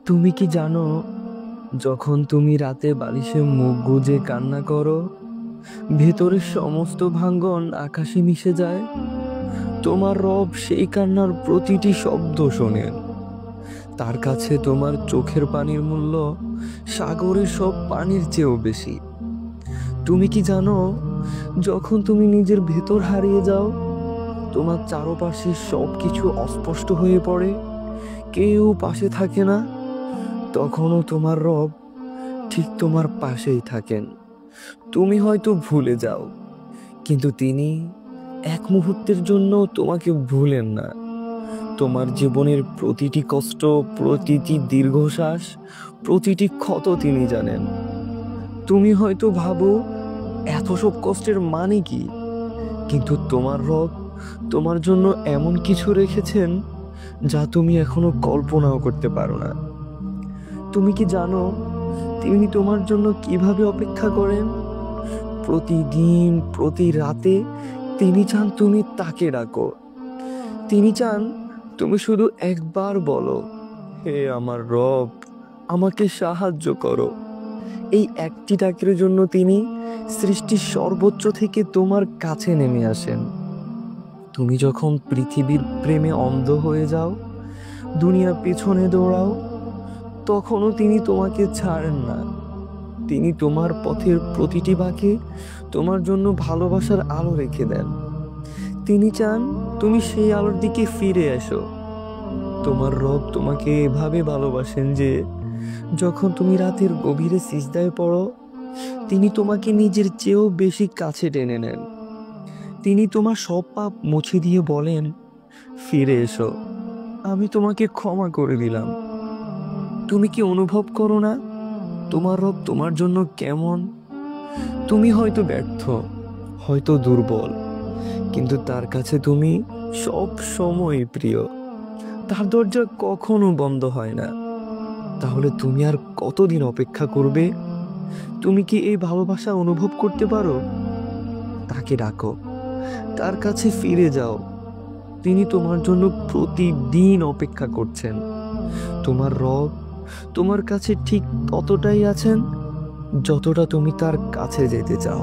তুমি কি জানো, যখন তুমি রাতে বালিশে মুখ গুজে কান্না করো, ভেতরের সমস্ত ভাঙ্গন আকাশে মিশে যায়। তোমার রব সেই কান্নার প্রতিটি শব্দ শোনেন। তার কাছে তোমার চোখের পানির মূল্য সাগরের সব পানির চেয়েও বেশি। তুমি কি জানো, যখন তুমি নিজের ভেতর হারিয়ে যাও, তোমার চারপাশে সবকিছু অস্পষ্ট হয়ে পড়ে, কেউ পাশে থাকে না, তখনও তোমার রব ঠিক তোমার পাশেই থাকেন। তুমি হয়তো ভুলে যাও, কিন্তু তিনি এক মুহূর্তের জন্য তোমাকে ভুলেন না। তোমার জীবনের প্রতিটি কষ্ট, প্রতিটি দীর্ঘশ্বাস, প্রতিটি ক্ষত তিনি জানেন। তুমি হয়তো ভাবো এত সব কষ্টের মানে কি, কিন্তু তোমার রব তোমার জন্য এমন কিছু রেখেছেন যা তুমি এখনো কল্পনাও করতে পারো না। তুমি কি জানো, তিনি তোমার জন্য কিভাবে অপেক্ষা করেন? প্রতিদিন, প্রতি রাতে তিনি চান তুমি তাকে ডাকো। তিনি চান তুমি শুধু একবার বলো, হে আমার রব, আমাকে সাহায্য করো। এই একটি ডাকের জন্য তিনি সৃষ্টির সর্বোচ্চ থেকে তোমার কাছে নেমে আসেন। তুমি যখন পৃথিবীর প্রেমে অন্ধ হয়ে যাও, দুনিয়ার পিছনে দৌড়াও, তখনও তিনি তোমাকে ছাড়েন না। তিনি তোমার পথের প্রতিটি বাঁকে তোমার জন্য ভালোবাসার আলো রেখে দেন। তিনি চান তুমি সেই আলোর দিকে ফিরে এসো। তোমার রব তোমাকে এভাবে ভালোবাসেন যে যখন তুমি রাতের গভীরে সিজদায় পড়ো, তিনি তোমাকে নিজের চেয়েও বেশি কাছে টেনে নেন। তিনি তোমার সব পাপ মুছে দিয়ে বলেন, ফিরে এসো, আমি তোমাকে ক্ষমা করে দিলাম। তুমি কি অনুভব করো না তোমার রব তোমার জন্য কেমন? তুমি হয়তো ব্যর্থ, হয়তো দুর্বল, কিন্তু তার কাছে তুমি সব সময় প্রিয়। তার দরজা কখনো বন্ধ হয় না। তাহলে তুমি আর কতদিন অপেক্ষা করবে? তুমি কি এই ভালোবাসা অনুভব করতে পারো? তাকে ডাকো, তার কাছে ফিরে যাও। তিনি তোমার জন্য প্রতিদিন অপেক্ষা করছেন। তোমার রব তোমার কাছে ঠিক ততটাই আছেন যতটা তুমি তার কাছে যেতে চাও।